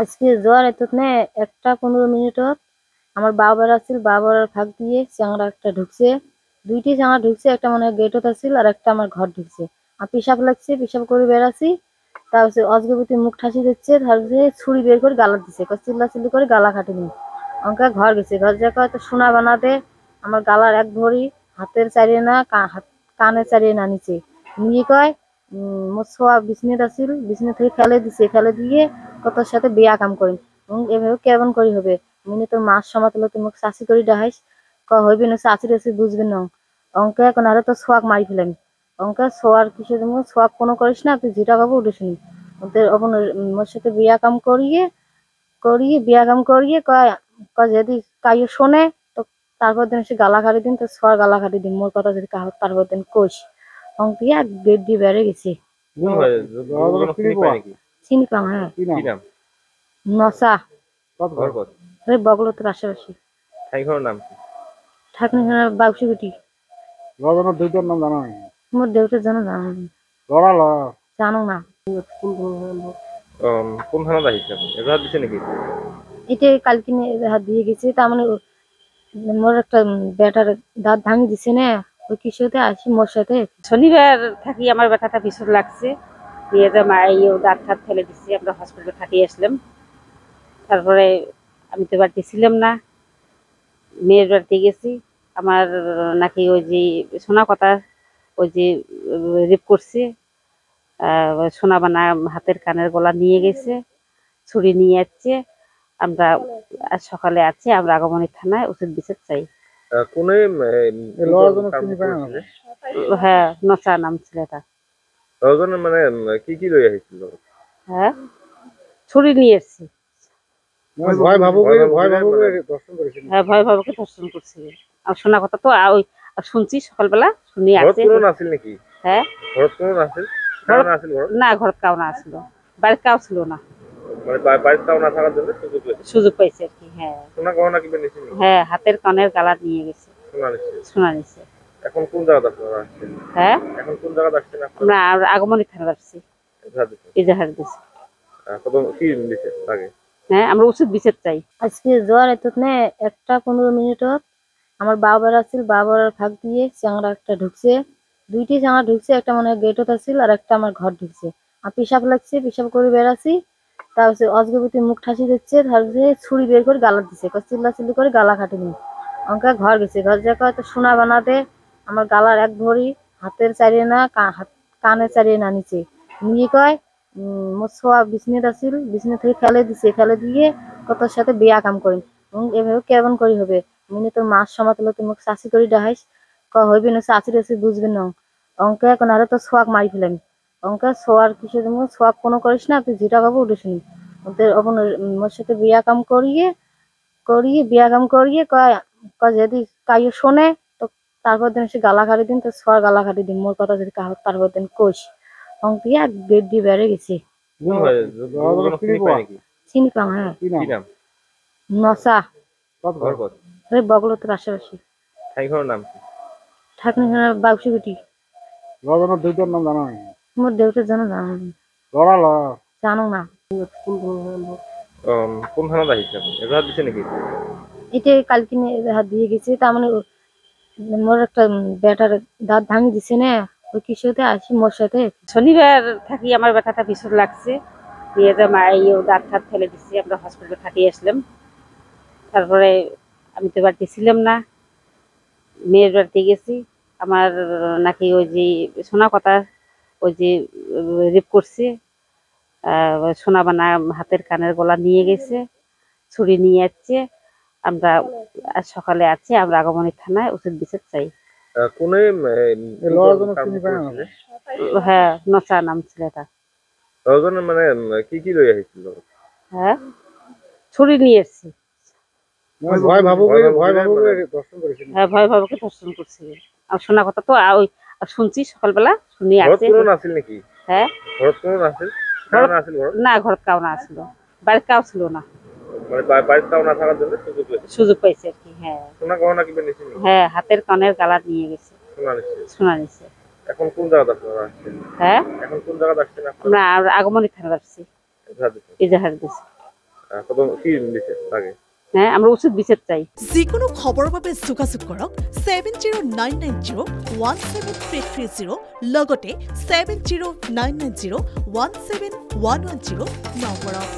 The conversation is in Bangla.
আজকে জ্বর এত নে 1টা 15 মিনিটত আমার বাবার আছিল বাবার ফাঁক দিয়ে চ্যাংড়া একটা ঢুকছে। দুইটি চ্যাংড়া ঢুকছে, একটা মনে হয় গেটত আছিল আর একটা আমার ঘর ঢুকছে। আর পেশাব লাগছে, পেশাব করে বেড়াছি। তারপরে অজগবতী মুখ ঠাসি দিচ্ছে, তারপরে ছুরি বের করে গালাত দিছে, চিল্লা চিল্লি করে গালা কাটেনি। অঙ্কা ঘর গেছে, ঘর যা কয় তো সোনা বানাতে আমার গালার এক ভরি, হাতের চারিয়ে না কানের চারিয়ে না নিচে নিয়ে কয় মোর ছোয়া বিছনেত আছিল, বিছনে থেকে ফেলে দিছে, ফেলে দিয়ে কতর সাথে বিয়া কাম করেন। এভাবে কেমন করি হবে? মিনে তোর মাছ সমাতলে তুমি চাষি করে ডাহাইস, হইবে না চাষি টাচি বুঝবে না। অঙ্কে এখন আরো তো সোয়াক মারি ফেলেন। অঙ্কে সোয়ার কিসে তুমি সোয়াক কোনো করিস না, তুই যেটা পাবো উঠে শুনি ওদের ওপন মোর সাথে বিয়া কাম করিয়ে করিয়ে বিয়া কাম করিয়ে কয় কয় যদি কাইও শোনে তো তারপর দিন সে গালা খাটি দিন, তো সোয়ার গালা খাটি দিন, মোর কথা যদি কাহ তারপর দিন কোষ অঙ্কে এক গেট দিয়ে বেড়ে গেছে। কোন হয় চিনি পায় নাকি? চিনি পাং, হ্যাঁ। কি নাম? নশা। ঘর কত? ওই বগলতের আশেপাশে। ঠাই ঘরের নাম কি? ঠাকুর বাউসিগুটি। রজনের দুইটার নাম জানা নাই? মোর দেউতার জানো জানো না। লড়ালো জানো না। কোন থানাতে আহিছে আপনি? এজাহার দিছে নাকি? এটা কালকে হাত দিয়ে গেছে, তার মানে মোর একটা বেটার দাঁত ভাঙি দিছে না, ওই কিসেতে আসি মোর সাথে। শনিবার থাকি আমার ব্যথাটা ভীষণ লাগছে, নিয়ে যা মায়েও দাঁত ঠাত ফেলে দিচ্ছি, আমরা হসপিটালে থাকিয়ে আসলাম। তারপরে আমি তো বাড়িতে ছিলাম না, মেয়ের বাড়িতে গেছি। আমার নাকি ওই যে শোনা কথা, ওই যে রেপ করছে, সোনা বানা হাতের কানের গলা নিয়ে গেছে, ছুরি নিয়ে যাচ্ছে। আমরা আজ সকালে আছি, আমরা আগমনী থানায় উচিত বিচার চাই। কোনে চিনি পায় না? হ্যাঁ, নচা নাম ছেলেটা। রজনের মানে কি কি লই আহিছিল? হ্যাঁ, ছুরি নিয়ে এসছি। ভয় ভাবুকে দর্শন করেছিল। হ্যাঁ, ভয় ভাবকে ধর্ষণ করছে। আর শোনা কথা তো ওই শুনছি সকালবেলা, শুনি ঘরত আছে। কোনো নাছিল নাকি? হ্যাঁ, ঘরত কোনো নাছিল? ঘরত কারণ আছিল ঘরত? না, ঘরত কাউ না আসলো, বাড়ির কাউ ছিল না। মানে বাড়িতে তাও না থাকার জন্য সুযোগ পেয়েছে। সুযোগ পাইছে আর কি। হ্যাঁ, সোনা গহনা কিনে নিয়েছে নাকি? হ্যাঁ, হাতের কানের গালা নিয়ে গেছে, সোনা নিচ্ছে। সোনা নিছে। এখন কোন জায়গাতে আপনারা আসছেন? হ্যাঁ, এখন কোন জায়গাতে আসছেন আপনারা? আমরা আগমনী থানা আসছি, এজাহার দিতে। এজাহার দিছি। কত কি দিছে আগে? হ্যাঁ, আমরা উচিত বিচার চাই। আজকে জ্বর এত নে 1টা 15 মিনিটত আমার বাবার আছিল বাবার ফাঁক দিয়ে চ্যাংড়া একটা ঢুকছে। দুইটি চ্যাংড়া ঢুকছে, একটা মনে হয় গেটত আছিল আর একটা আমার ঘর ঢুকছে। আর পেশাব লাগছে, পেশাব করে বেড়াছি। তারপরে অজগবতী মুখ ঠাসি দিচ্ছে, তারপরে ছুরি বের করে গালাত দিছে, চিল্লা চিল্লি করে গালা কাটেনি। অঙ্কা ঘর গেছে, ঘর যা কয় তো সোনা বানাতে আমার গালার এক ভরি, হাতের চারিয়ে না কানের চারিয়ে না নিচে নিয়ে কয় মোর ছোয়া বিছনেত আছিল, বিছনে থেকে ফেলে দিছে, ফেলে দিয়ে কতর সাথে বিয়া কাম করেন। এভাবে কেমন করি হবে? মিনে তোর মাছ সমাতলে তুমি চাষি করে ডাহাইস, হইবে না চাষি টাচি বুঝবে না। অঙ্কে এখন আরো তো সোয়াক মারি ফেলেন। অঙ্কে সোয়ার কিসে তুমি সোয়াক কোনো করিস না, তুই যেটা পাবো উঠে শুনি ওদের ওপন মোর সাথে বিয়া কাম করিয়ে করিয়ে বিয়া কাম করিয়ে কয় কয় যদি কাইও শোনে তো তারপর দিন সে গালা খাটি দিন, তো সোয়ার গালা খাটি দিন, মোর কথা যদি কাহ তারপর দিন কোষ অঙ্কে এক গেট দিয়ে বেড়ে গেছে। কোন হয় চিনি পায় নাকি? চিনি পাং, হ্যাঁ। কি নাম? নশা। ঘর কত? ওই বগলতের আশেপাশে। ঠাই ঘরের নাম কি? ঠাকুর বাউসিগুটি। রজনের দুইটার নাম জানা নাই? মোর দেউতার জানো জানো না। লড়ালো জানো না। কোন থানাতে আহিছে আপনি? এজাহার দিছে নাকি? এটা কালকে হাত দিয়ে গেছে, তার মানে মোর একটা বেটার দাঁত ভাঙি দিছে না, ওই কিসেতে আসি মোর সাথে। শনিবার থাকি আমার ব্যথাটা ভীষণ লাগছে, নিয়ে যা মায়েও দাঁত ঠাত ফেলে দিচ্ছি, আমরা হসপিটালে থাকিয়ে আসলাম। তারপরে আমি তো বাড়িতে ছিলাম না, মেয়ের বাড়িতে গেছি। আমার নাকি ওই যে শোনা কথা, ওই যে রেপ করছে, সোনা বানা হাতের কানের গলা নিয়ে গেছে, ছুরি নিয়ে যাচ্ছে। আমরা আজ সকালে আছি, আমরা আগমনী থানায় উচিত বিচার চাই। কোনে চিনি পায় না? হ্যাঁ, নচা নাম ছেলেটা। রজনের মানে কি কি লই আহিছিল? হ্যাঁ, ছুরি নিয়ে এসছি। ভয় ভাবুকে দর্শন করেছিল। হ্যাঁ, ভয় ভাবকে ধর্ষণ করছে। আর শোনা কথা তো ওই শুনছি সকালবেলা, শুনি ঘরত আছে। কোনো নাছিল নাকি? হ্যাঁ, ঘরত কোনো নাছিল? ঘরত কারণ আছিল ঘরত? না, ঘরত কাউ না আসলো, বাড়ির কাউ ছিল না। মানে বাড়িতে তাও না থাকার জন্য সুযোগ পেয়েছে। সুযোগ পাইছে আর কি। হ্যাঁ, সোনা গহনা কিনে নিয়েছে নাকি? হ্যাঁ, হাতের কানের গালা নিয়ে গেছে, সোনা নিচ্ছে। সোনা নিছে। এখন কোন জায়গাতে আপনারা আসছেন? হ্যাঁ, এখন কোন জায়গাতে আসছেন আপনারা? আমরা আগমনী থানা আসছি, এজাহার দিতে। এজাহার দিছি। কত কি দিছে লাগে? হ্যাঁ, আমরা উচিত বিচার চাই। যিকোনো খবৰৰ বাবে যোগাযোগ কৰক 7099017330 লগতে 7099017110 নম্বৰত।